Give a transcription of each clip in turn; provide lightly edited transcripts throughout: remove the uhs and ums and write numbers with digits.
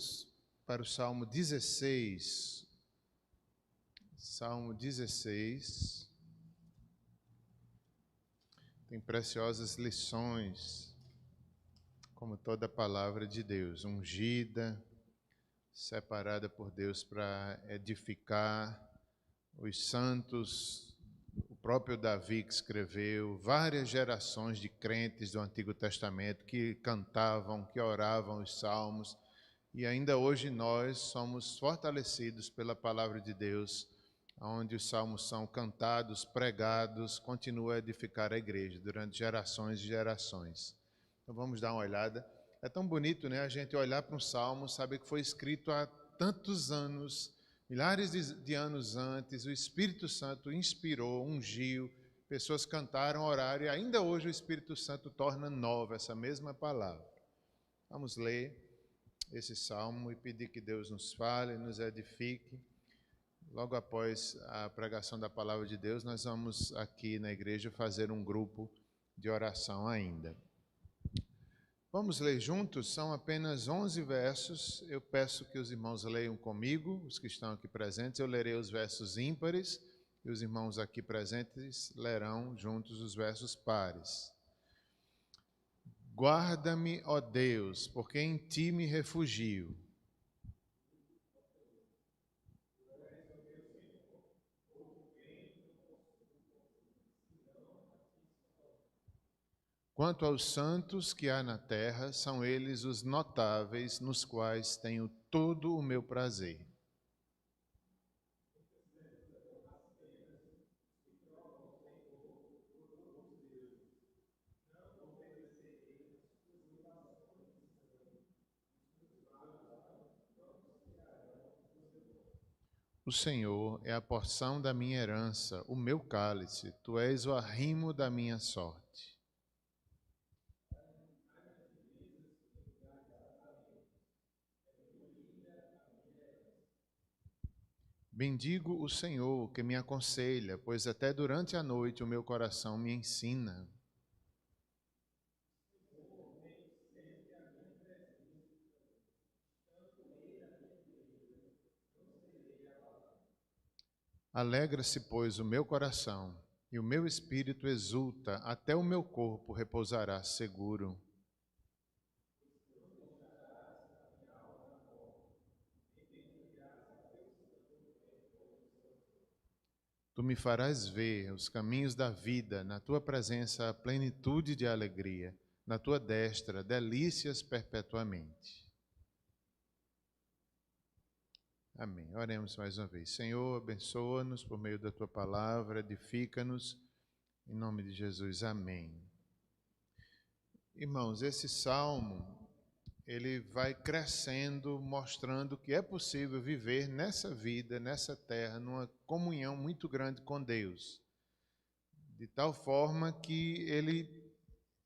Deus para o Salmo 16. Salmo 16 tem preciosas lições, como toda a palavra de Deus, ungida, separada por Deus para edificar os santos. O próprio Davi que escreveu, várias gerações de crentes do Antigo Testamento que cantavam, que oravam os salmos, e ainda hoje nós somos fortalecidos pela palavra de Deus, onde os salmos são cantados, pregados, continua a edificar a igreja durante gerações e gerações. Então vamos dar uma olhada. É tão bonito, né, a gente olhar para um salmo, saber que foi escrito há tantos anos, milhares de anos antes, o Espírito Santo inspirou, ungiu, pessoas cantaram, oraram, e ainda hoje o Espírito Santo torna nova essa mesma palavra. Vamos ler esse salmo e pedir que Deus nos fale, nos edifique. Logo após a pregação da palavra de Deus, nós vamos aqui na igreja fazer um grupo de oração ainda. Vamos ler juntos, são apenas 11 versos. Eu peço que os irmãos leiam comigo, os que estão aqui presentes. Eu lerei os versos ímpares e os irmãos aqui presentes lerão juntos os versos pares. Guarda-me, ó Deus, porque em ti me refugio. Quanto aos santos que há na terra, são eles os notáveis, nos quais tenho todo o meu prazer. O Senhor é a porção da minha herança, o meu cálice, tu és o arrimo da minha sorte. Bendigo o Senhor que me aconselha, pois até durante a noite o meu coração me ensina. Alegra-se, pois, o meu coração, e o meu espírito exulta, até o meu corpo repousará seguro. Tu me farás ver os caminhos da vida, na tua presença a plenitude de alegria, na tua destra delícias perpetuamente. Amém. Oremos mais uma vez. Senhor, abençoa-nos por meio da tua palavra, edifica-nos, em nome de Jesus. Amém. Irmãos, esse salmo, ele vai crescendo, mostrando que é possível viver nessa vida, nessa terra, numa comunhão muito grande com Deus. De tal forma que ele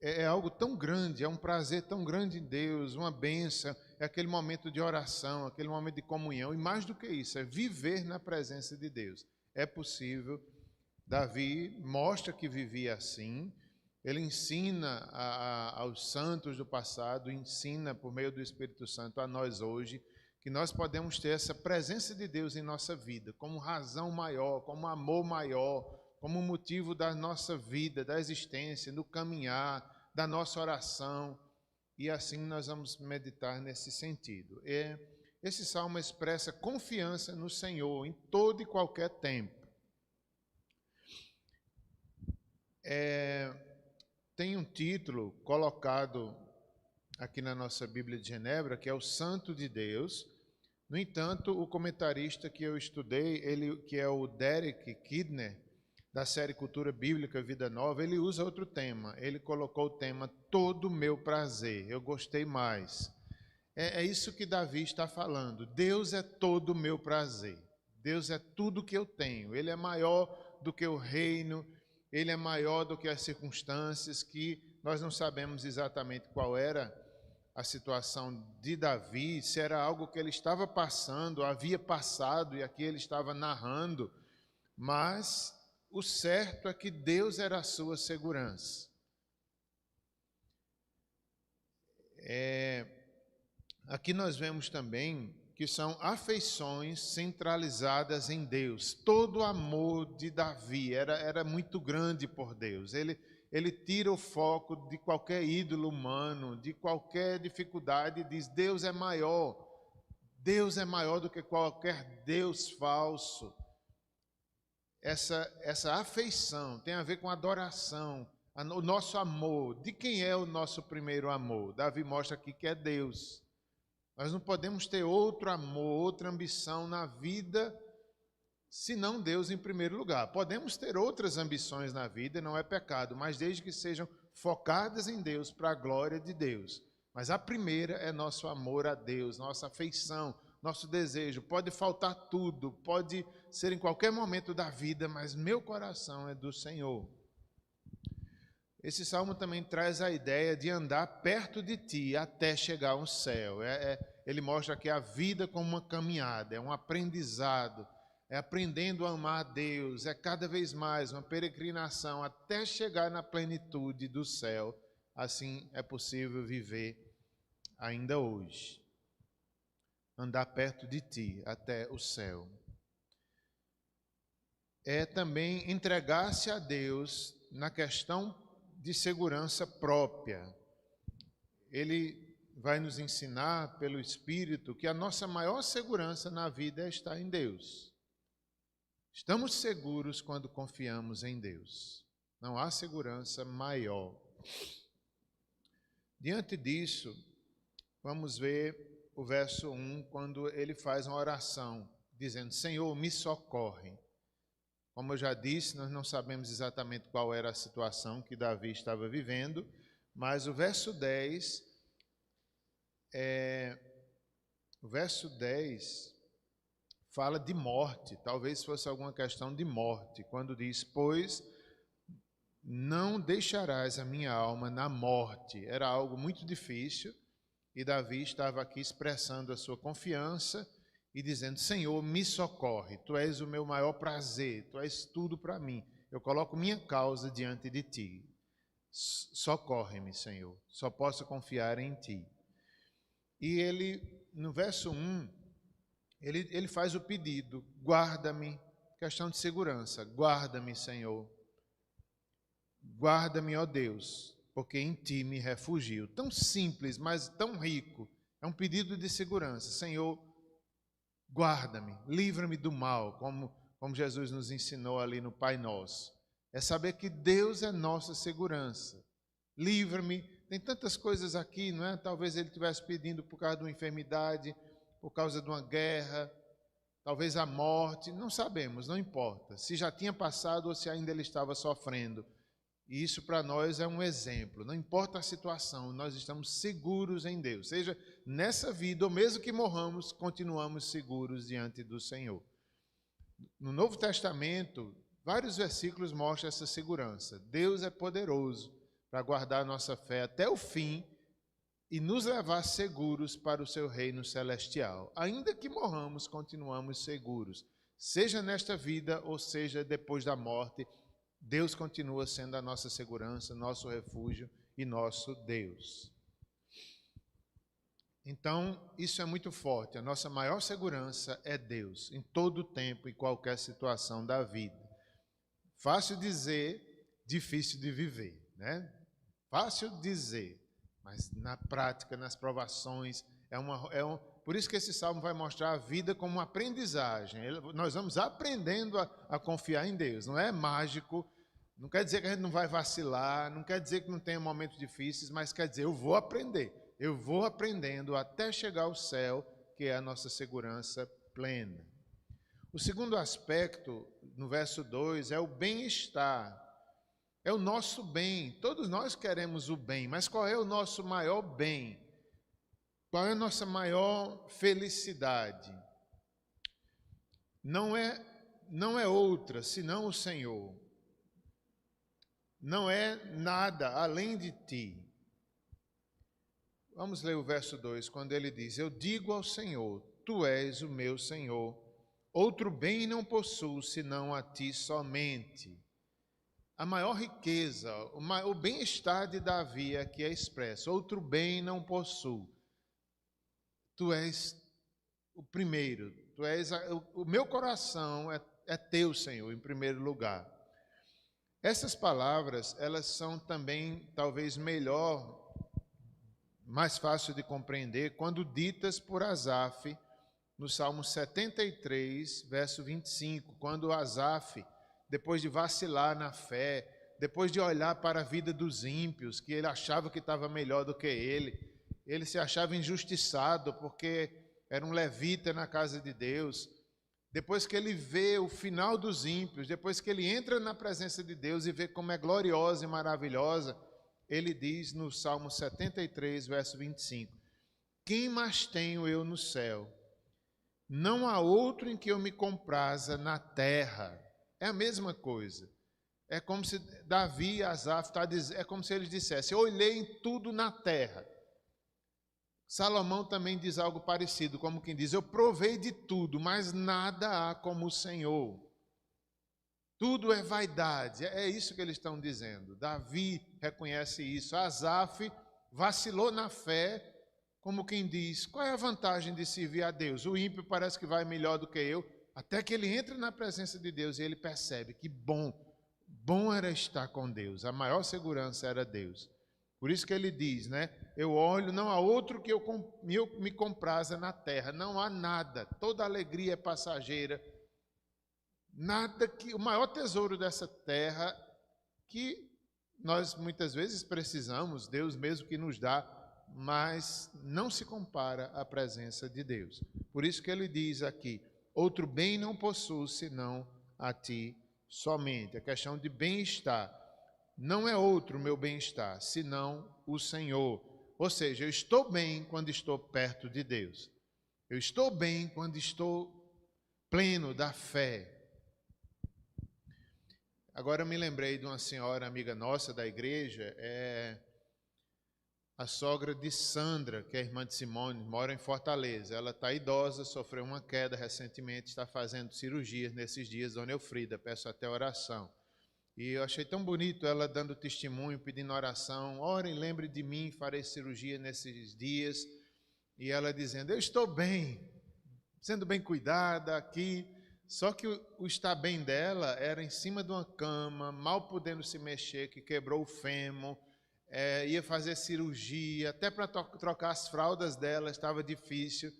é algo tão grande, é um prazer tão grande em Deus, uma bênção, é aquele momento de oração, aquele momento de comunhão, e mais do que isso, é viver na presença de Deus. É possível. Davi mostra que vivia assim. Ele ensina aos santos do passado, ensina por meio do Espírito Santo a nós hoje, que nós podemos ter essa presença de Deus em nossa vida, como razão maior, como amor maior, como motivo da nossa vida, da existência, do caminhar, da nossa oração. E assim nós vamos meditar nesse sentido. Esse salmo expressa confiança no Senhor em todo e qualquer tempo. Tem um título colocado aqui na nossa Bíblia de Genebra, que é o Santo de Deus. No entanto, o comentarista que eu estudei, que é o Derek Kidner, da série Cultura Bíblica Vida Nova, ele usa outro tema. Ele colocou o tema Todo o Meu Prazer. Eu gostei mais. É isso que Davi está falando. Deus é todo o meu prazer. Deus é tudo que eu tenho. Ele é maior do que o reino. Ele é maior do que as circunstâncias, que nós não sabemos exatamente qual era a situação de Davi, se era algo que ele estava passando, havia passado, e aqui ele estava narrando, mas o certo é que Deus era a sua segurança. aqui nós vemos também que são afeições centralizadas em Deus. Todo o amor de Davi era muito grande por Deus. Ele tira o foco de qualquer ídolo humano, de qualquer dificuldade, e diz: Deus é maior. Deus é maior do que qualquer Deus falso. Essa afeição tem a ver com adoração, o nosso amor. De quem é o nosso primeiro amor? Davi mostra aqui que é Deus. Nós não podemos ter outro amor, outra ambição na vida, senão Deus em primeiro lugar. Podemos ter outras ambições na vida, não é pecado, mas desde que sejam focadas em Deus, para a glória de Deus. Mas a primeira é nosso amor a Deus, nossa afeição, nosso desejo. Pode faltar tudo, pode ser em qualquer momento da vida, mas meu coração é do Senhor. Esse salmo também traz a ideia de andar perto de ti até chegar ao céu. Ele mostra que a vida como uma caminhada, é um aprendizado, é aprendendo a amar a Deus, é cada vez mais uma peregrinação até chegar na plenitude do céu. Assim é possível viver ainda hoje. Andar perto de ti até o céu. É também entregar-se a Deus na questão de segurança própria. Ele vai nos ensinar pelo Espírito que a nossa maior segurança na vida é estar em Deus. Estamos seguros quando confiamos em Deus. Não há segurança maior. Diante disso, vamos ver o verso 1, quando ele faz uma oração, dizendo: Senhor, me socorre. Como eu já disse, nós não sabemos exatamente qual era a situação que Davi estava vivendo, mas o verso 10 fala de morte, talvez fosse alguma questão de morte, quando diz: pois não deixarás a minha alma na morte. Era algo muito difícil, e Davi estava aqui expressando a sua confiança e dizendo: Senhor, me socorre, Tu és o meu maior prazer, Tu és tudo para mim, eu coloco minha causa diante de Ti, socorre-me, Senhor, só posso confiar em Ti. E ele, no verso 1, ele faz o pedido: guarda-me, questão de segurança, guarda-me, Senhor, guarda-me, ó Deus, porque em Ti me refugio. Tão simples, mas tão rico, é um pedido de segurança. Senhor, guarda-me, livra-me do mal, como Jesus nos ensinou ali no Pai Nosso. É saber que Deus é nossa segurança. Livra-me. Tem tantas coisas aqui, não é? Talvez ele estivesse pedindo por causa de uma enfermidade, por causa de uma guerra, talvez a morte, não sabemos, não importa. Se já tinha passado ou se ainda ele estava sofrendo. E isso para nós é um exemplo. Não importa a situação, nós estamos seguros em Deus. Seja nessa vida ou mesmo que morramos, continuamos seguros diante do Senhor. No Novo Testamento, vários versículos mostram essa segurança. Deus é poderoso para guardar a nossa fé até o fim e nos levar seguros para o seu reino celestial. Ainda que morramos, continuamos seguros. Seja nesta vida ou seja depois da morte, Deus continua sendo a nossa segurança, nosso refúgio e nosso Deus. Então, isso é muito forte. A nossa maior segurança é Deus, em todo o tempo e qualquer situação da vida. Fácil dizer, difícil de viver, né? Fácil dizer, mas na prática, nas provações, por isso que esse salmo vai mostrar a vida como uma aprendizagem. Nós vamos aprendendo a confiar em Deus. Não é mágico, não quer dizer que a gente não vai vacilar, não quer dizer que não tenha momentos difíceis, mas quer dizer, eu vou aprender. Eu vou aprendendo até chegar ao céu, que é a nossa segurança plena. O segundo aspecto, no verso 2, é o bem-estar. É o nosso bem. Todos nós queremos o bem, mas qual é o nosso maior bem? Qual é a nossa maior felicidade? Não é outra, senão o Senhor. Não é nada além de Ti. Vamos ler o verso 2, quando ele diz: eu digo ao Senhor, Tu és o meu Senhor, outro bem não possuo, senão a Ti somente. A maior riqueza, o bem-estar de Davi aqui é expresso: outro bem não possuo. tu és o primeiro, o meu coração é teu, Senhor, em primeiro lugar. Essas palavras, elas são também, talvez, mais fácil de compreender, quando ditas por Asaf, no Salmo 73, verso 25, quando Asaf, depois de vacilar na fé, depois de olhar para a vida dos ímpios, que ele achava que estava melhor do que ele se achava injustiçado porque era um levita na casa de Deus. Depois que ele vê o final dos ímpios, depois que ele entra na presença de Deus e vê como é gloriosa e maravilhosa, ele diz no Salmo 73, verso 25, quem mais tenho eu no céu? Não há outro em que eu me compraza na terra. É a mesma coisa. É como se Davi e Asaf, é como se eles dissessem, eu olhei em tudo na terra. Salomão também diz algo parecido, como quem diz, eu provei de tudo, mas nada há como o Senhor. Tudo é vaidade, é isso que eles estão dizendo. Davi reconhece isso, Asaf vacilou na fé, como quem diz, qual é a vantagem de servir a Deus? O ímpio parece que vai melhor do que eu, até que ele entra na presença de Deus e ele percebe que bom era estar com Deus, a maior segurança era Deus. Por isso que ele diz, né? Eu olho, não há outro que eu me compraza na terra, não há nada, toda alegria é passageira, nada que, o maior tesouro dessa terra que nós muitas vezes precisamos, Deus mesmo que nos dá, mas não se compara à presença de Deus. Por isso que ele diz aqui, outro bem não possuo senão a ti somente. A questão de bem-estar, não é outro meu bem-estar, senão o Senhor. Ou seja, eu estou bem quando estou perto de Deus. Eu estou bem quando estou pleno da fé. Agora eu me lembrei de uma senhora amiga nossa da igreja, a sogra de Sandra, que é irmã de Simone, mora em Fortaleza. Ela está idosa, sofreu uma queda recentemente, está fazendo cirurgias nesses dias, Dona Elfrida, peço até oração. E eu achei tão bonito ela dando testemunho, pedindo oração, orem, lembre de mim, farei cirurgia nesses dias. E ela dizendo, eu estou bem, sendo bem cuidada aqui. Só que o estar bem dela era em cima de uma cama, mal podendo se mexer, que quebrou o fêmur, ia fazer cirurgia, até para trocar as fraldas dela estava difícil.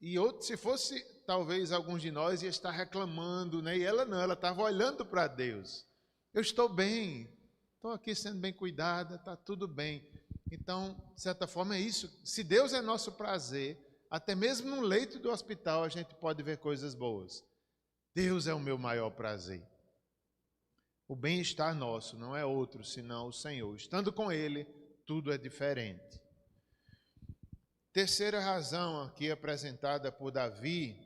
E outro, se fosse talvez alguns de nós, ia estar reclamando, né? E ela não, ela estava olhando para Deus. Eu estou bem, estou aqui sendo bem cuidada, está tudo bem. Então, de certa forma, é isso. Se Deus é nosso prazer, até mesmo no leito do hospital a gente pode ver coisas boas. Deus é o meu maior prazer. O bem-estar nosso não é outro, senão o Senhor. Estando com Ele, tudo é diferente. Terceira razão aqui apresentada por Davi,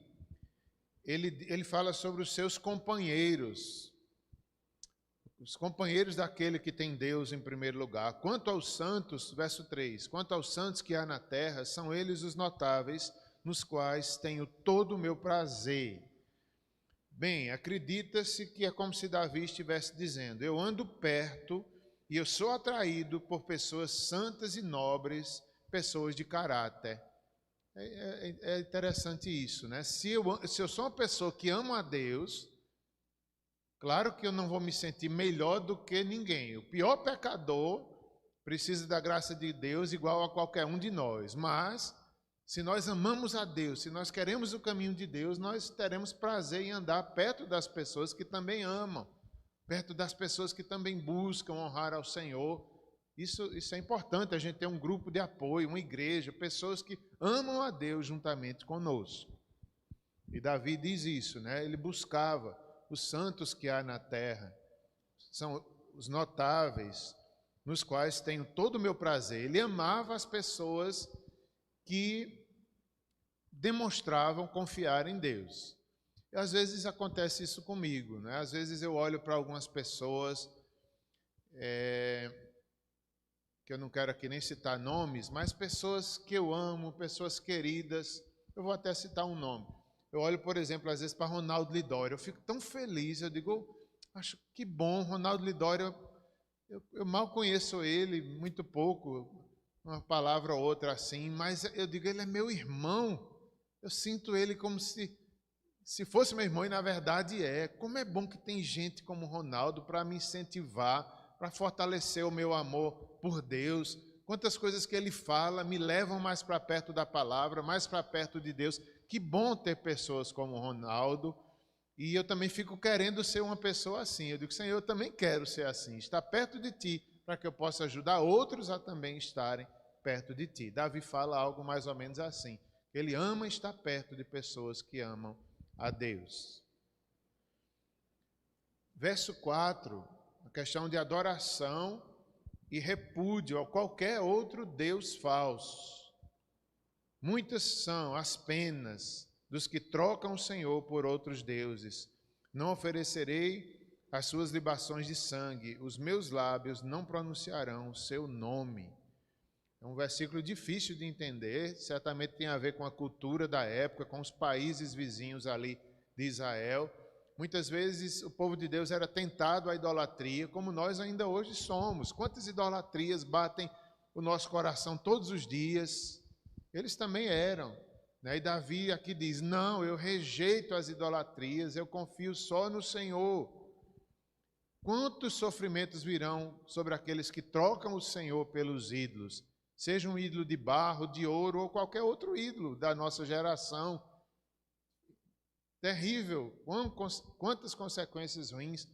ele fala sobre os seus companheiros. Os companheiros daquele que tem Deus em primeiro lugar. Quanto aos santos, verso 3, quanto aos santos que há na terra, são eles os notáveis, nos quais tenho todo o meu prazer. Bem, acredita-se que é como se Davi estivesse dizendo, eu ando perto e eu sou atraído por pessoas santas e nobres, pessoas de caráter. É interessante isso, né? Se eu sou uma pessoa que ama a Deus, claro que eu não vou me sentir melhor do que ninguém. O pior pecador precisa da graça de Deus igual a qualquer um de nós. Mas, se nós amamos a Deus, se nós queremos o caminho de Deus, nós teremos prazer em andar perto das pessoas que também amam, perto das pessoas que também buscam honrar ao Senhor. Isso é importante, a gente ter um grupo de apoio, uma igreja, pessoas que amam a Deus juntamente conosco. E Davi diz isso, né? Ele buscava os santos que há na terra, são os notáveis, nos quais tenho todo o meu prazer. Ele amava as pessoas que demonstravam confiar em Deus. E às vezes acontece isso comigo, né? Às vezes eu olho para algumas pessoas, que eu não quero aqui nem citar nomes, mas pessoas que eu amo, pessoas queridas, eu vou até citar um nome. Eu olho, por exemplo, às vezes para Ronaldo Lidório, eu fico tão feliz, eu digo, acho que bom, Ronaldo Lidório, eu mal conheço ele, muito pouco, uma palavra ou outra assim, mas eu digo, ele é meu irmão. Eu sinto ele como se fosse meu irmão, e na verdade é. Como é bom que tem gente como Ronaldo para me incentivar, para fortalecer o meu amor por Deus. Quantas coisas que ele fala me levam mais para perto da palavra, mais para perto de Deus. Que bom ter pessoas como Ronaldo. E eu também fico querendo ser uma pessoa assim. Eu digo, Senhor, eu também quero ser assim, estar perto de Ti, para que eu possa ajudar outros a também estarem perto de Ti. Davi fala algo mais ou menos assim. Ele ama estar perto de pessoas que amam a Deus. Verso 4, a questão de adoração e repúdio a qualquer outro Deus falso. Muitas são as penas dos que trocam o Senhor por outros deuses. Não oferecerei as suas libações de sangue, os meus lábios não pronunciarão o seu nome. É um versículo difícil de entender, certamente tem a ver com a cultura da época, com os países vizinhos ali de Israel. Muitas vezes o povo de Deus era tentado à idolatria, como nós ainda hoje somos. Quantas idolatrias batem o nosso coração todos os dias? Eles também eram. E Davi aqui diz, não, eu rejeito as idolatrias, eu confio só no Senhor. Quantos sofrimentos virão sobre aqueles que trocam o Senhor pelos ídolos? Seja um ídolo de barro, de ouro ou qualquer outro ídolo da nossa geração. Terrível. Quantas consequências ruins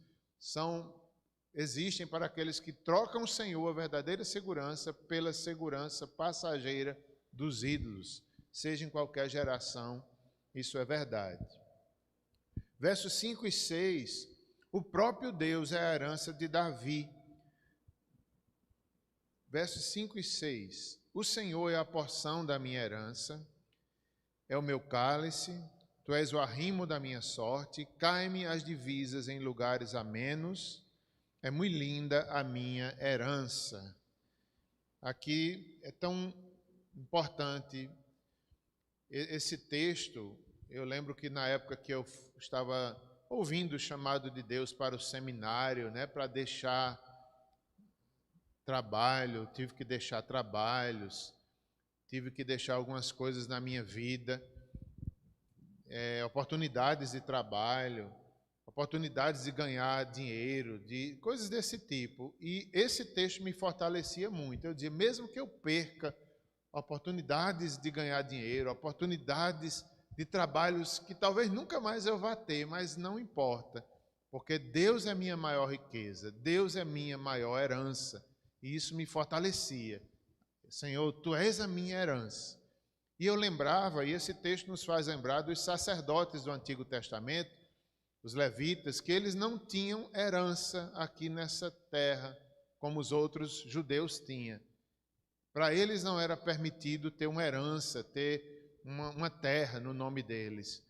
existem para aqueles que trocam o Senhor, a verdadeira segurança, pela segurança passageira dos ídolos. Seja em qualquer geração, isso é verdade. Versos 5 e 6, o próprio Deus é a herança de Davi. Versos 5 e 6, o Senhor é a porção da minha herança, é o meu cálice, tu és o arrimo da minha sorte, cai-me as divisas em lugares amenos, é muito linda a minha herança. Aqui é tão importante esse texto. Eu lembro que na época que eu estava ouvindo o chamado de Deus para o seminário, para deixar trabalho, tive que deixar trabalhos, tive que deixar algumas coisas na minha vida, oportunidades de trabalho, oportunidades de ganhar dinheiro, de coisas desse tipo. E esse texto me fortalecia muito. Eu dizia, mesmo que eu perca oportunidades de ganhar dinheiro, oportunidades de trabalhos que talvez nunca mais eu vá ter, mas não importa, porque Deus é minha maior riqueza, Deus é minha maior herança. E isso me fortalecia. Senhor, tu és a minha herança. E eu lembrava, e esse texto nos faz lembrar dos sacerdotes do Antigo Testamento, os levitas, que eles não tinham herança aqui nessa terra, como os outros judeus tinham. Para eles não era permitido ter uma herança, ter uma terra no nome deles.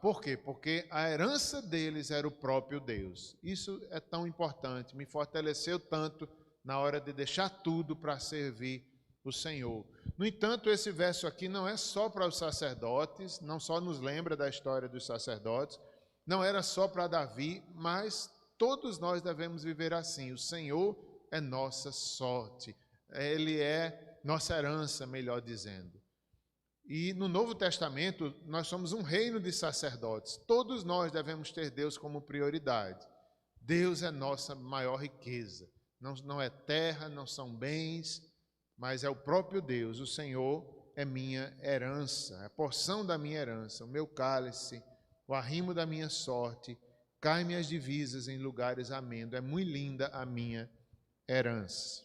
Por quê? Porque a herança deles era o próprio Deus. Isso é tão importante, me fortaleceu tanto na hora de deixar tudo para servir o Senhor. No entanto, esse verso aqui não é só para os sacerdotes, não só nos lembra da história dos sacerdotes, não era só para Davi, mas todos nós devemos viver assim. O Senhor é nossa sorte, Ele é nossa herança, melhor dizendo. E no Novo Testamento, nós somos um reino de sacerdotes. Todos nós devemos ter Deus como prioridade. Deus é nossa maior riqueza. Não é terra, não são bens, mas é o próprio Deus. O Senhor é minha herança, é a porção da minha herança, o meu cálice, o arrimo da minha sorte, cai-me as divisas em lugares amenos. É muito linda a minha herança.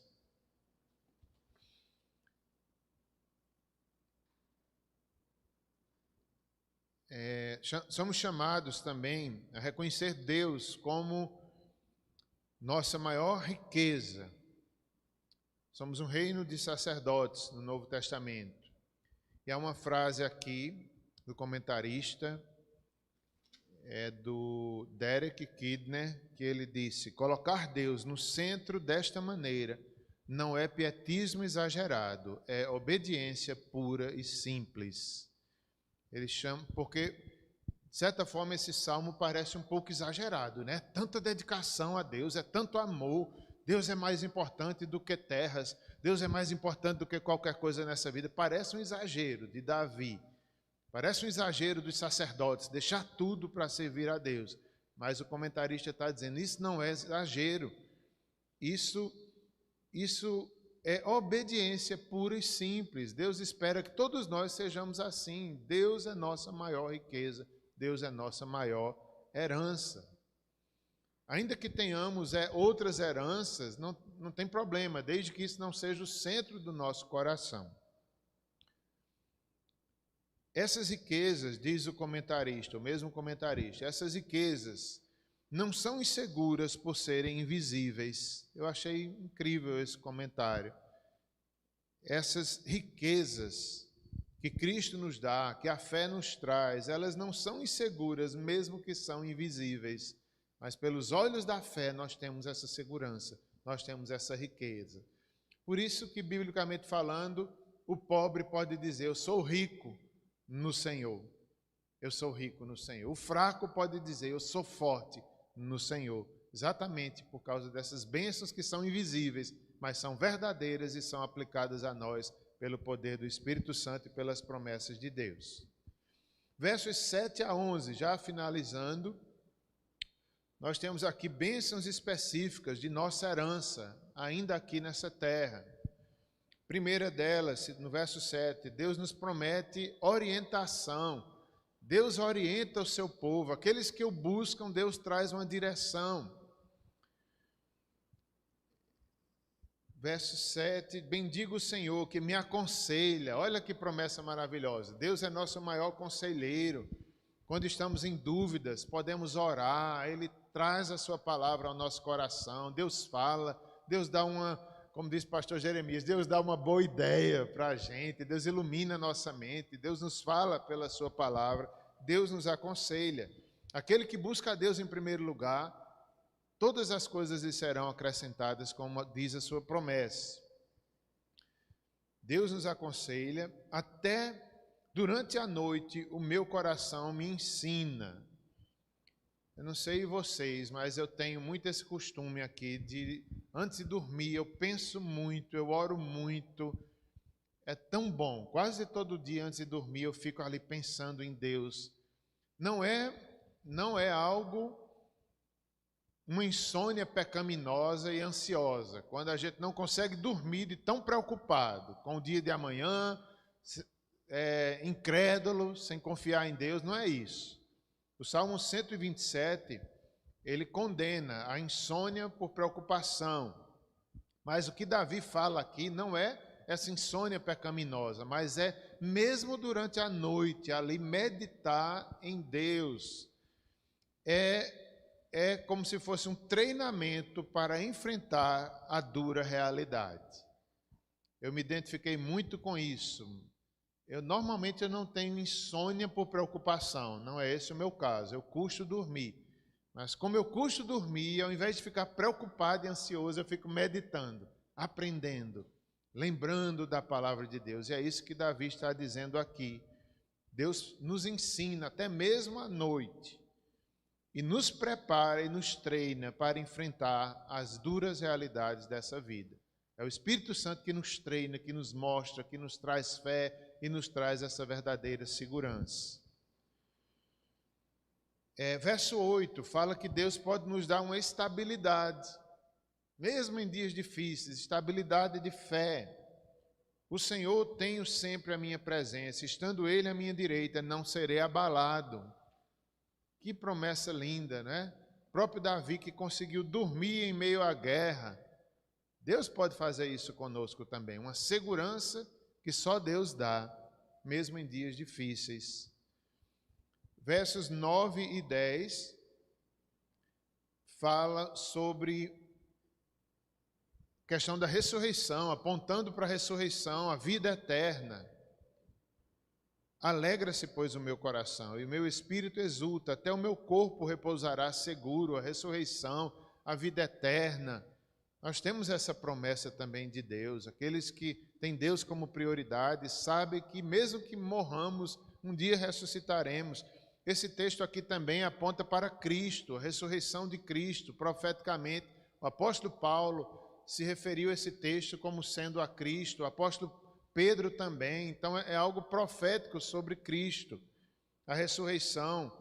Somos chamados também a reconhecer Deus como nossa maior riqueza. Somos um reino de sacerdotes no Novo Testamento. E há uma frase aqui do comentarista, do Derek Kidner, que ele disse: colocar Deus no centro desta maneira não é pietismo exagerado, é obediência pura e simples. Ele chama, porque, de certa forma, esse salmo parece um pouco exagerado, Tanta dedicação a Deus, é tanto amor, Deus é mais importante do que terras, Deus é mais importante do que qualquer coisa nessa vida. Parece um exagero de Davi, parece um exagero dos sacerdotes, deixar tudo para servir a Deus. Mas o comentarista está dizendo, isso não é exagero, isso é obediência pura e simples. Deus espera que todos nós sejamos assim. Deus é nossa maior riqueza, Deus é nossa maior herança. Ainda que tenhamos outras heranças, não tem problema, desde que isso não seja o centro do nosso coração. Essas riquezas, diz o comentarista, o mesmo comentarista, essas riquezas não são inseguras por serem invisíveis. Eu achei incrível esse comentário. Essas riquezas que Cristo nos dá, que a fé nos traz, elas não são inseguras, mesmo que são invisíveis. Mas pelos olhos da fé nós temos essa segurança, nós temos essa riqueza. Por isso que, biblicamente falando, o pobre pode dizer, eu sou rico no Senhor. Eu sou rico no Senhor. O fraco pode dizer, eu sou forte no Senhor. Exatamente por causa dessas bênçãos que são invisíveis, mas são verdadeiras e são aplicadas a nós pelo poder do Espírito Santo e pelas promessas de Deus. Versos 7 a 11, já finalizando, nós temos aqui bênçãos específicas de nossa herança, ainda aqui nessa terra. Primeira delas, no verso 7, Deus nos promete orientação. Deus orienta o seu povo. Aqueles que o buscam, Deus traz uma direção. Verso 7, bendigo o Senhor que me aconselha. Olha que promessa maravilhosa. Deus é nosso maior conselheiro. Quando estamos em dúvidas, podemos orar. Ele traz a sua palavra ao nosso coração. Deus fala. Deus dá como disse o pastor Jeremias, Deus dá uma boa ideia para a gente. Deus ilumina a nossa mente. Deus nos fala pela sua palavra. Deus nos aconselha. Aquele que busca a Deus em primeiro lugar, todas as coisas lhe serão acrescentadas, como diz a sua promessa. Deus nos aconselha, até durante a noite o meu coração me ensina. Eu não sei vocês, mas eu tenho muito esse costume aqui de, antes de dormir, eu penso muito, eu oro muito. É tão bom, quase todo dia antes de dormir eu fico ali pensando em Deus. Não é algo, uma insônia pecaminosa e ansiosa, quando a gente não consegue dormir de tão preocupado com o dia de amanhã, incrédulo, sem confiar em Deus, não é isso. O Salmo 127, ele condena a insônia por preocupação, mas o que Davi fala aqui não é essa insônia pecaminosa, mas é mesmo durante a noite, ali meditar em Deus. É como se fosse um treinamento para enfrentar a dura realidade. Eu me identifiquei muito com isso. Normalmente eu não tenho insônia por preocupação, não é esse o meu caso, eu custo dormir. Mas como eu custo dormir, ao invés de ficar preocupado e ansioso, eu fico meditando, aprendendo, lembrando da palavra de Deus. E é isso que Davi está dizendo aqui. Deus nos ensina até mesmo à noite e nos prepara e nos treina para enfrentar as duras realidades dessa vida. É o Espírito Santo que nos treina, que nos mostra, que nos traz fé e nos traz essa verdadeira segurança. Verso 8 fala que Deus pode nos dar uma estabilidade, mesmo em dias difíceis, estabilidade de fé. O Senhor tenho sempre a minha presença, estando Ele à minha direita, não serei abalado. Que promessa linda, né? O próprio Davi que conseguiu dormir em meio à guerra. Deus pode fazer isso conosco também, uma segurança que só Deus dá, mesmo em dias difíceis. Versos 9 e 10 fala sobre a questão da ressurreição, apontando para a ressurreição, a vida eterna. Alegra-se, pois, o meu coração, e o meu espírito exulta, até o meu corpo repousará seguro, a ressurreição, a vida eterna. Nós temos essa promessa também de Deus. Aqueles que têm Deus como prioridade sabem que mesmo que morramos, um dia ressuscitaremos. Esse texto aqui também aponta para Cristo, a ressurreição de Cristo. Profeticamente, o apóstolo Paulo se referiu a esse texto como sendo a Cristo, o apóstolo Pedro também. Então é algo profético sobre Cristo, a ressurreição.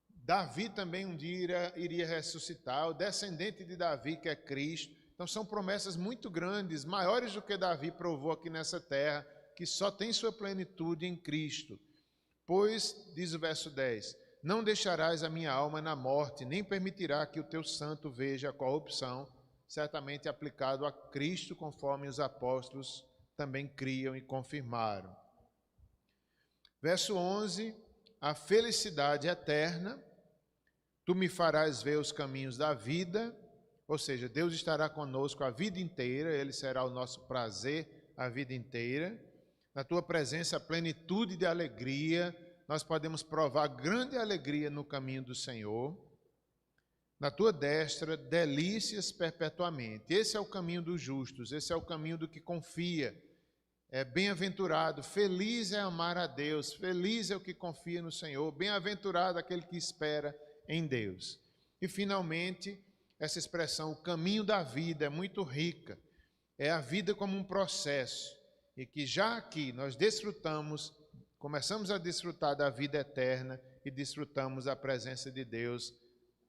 Davi também um dia iria ressuscitar, o descendente de Davi, que é Cristo. Então são promessas muito grandes, maiores do que Davi provou aqui nessa terra, que só tem sua plenitude em Cristo. Pois, diz o verso 10, não deixarás a minha alma na morte, nem permitirá que o teu santo veja a corrupção, certamente aplicado a Cristo, conforme os apóstolos também criam e confirmaram. Verso 11, a felicidade eterna, tu me farás ver os caminhos da vida, ou seja, Deus estará conosco a vida inteira, Ele será o nosso prazer a vida inteira. Na tua presença, a plenitude de alegria, nós podemos provar grande alegria no caminho do Senhor. Na tua destra, delícias perpetuamente. Esse é o caminho dos justos, esse é o caminho do que confia. É bem-aventurado, feliz é amar a Deus, feliz é o que confia no Senhor, bem-aventurado aquele que espera em Deus. E, finalmente, essa expressão, o caminho da vida, é muito rica. É a vida como um processo, e que já aqui nós começamos a desfrutar da vida eterna e desfrutamos a presença de Deus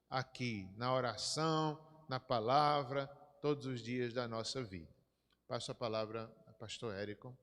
aqui, na oração, na palavra, todos os dias da nossa vida. Passo a palavra ao pastor Érico.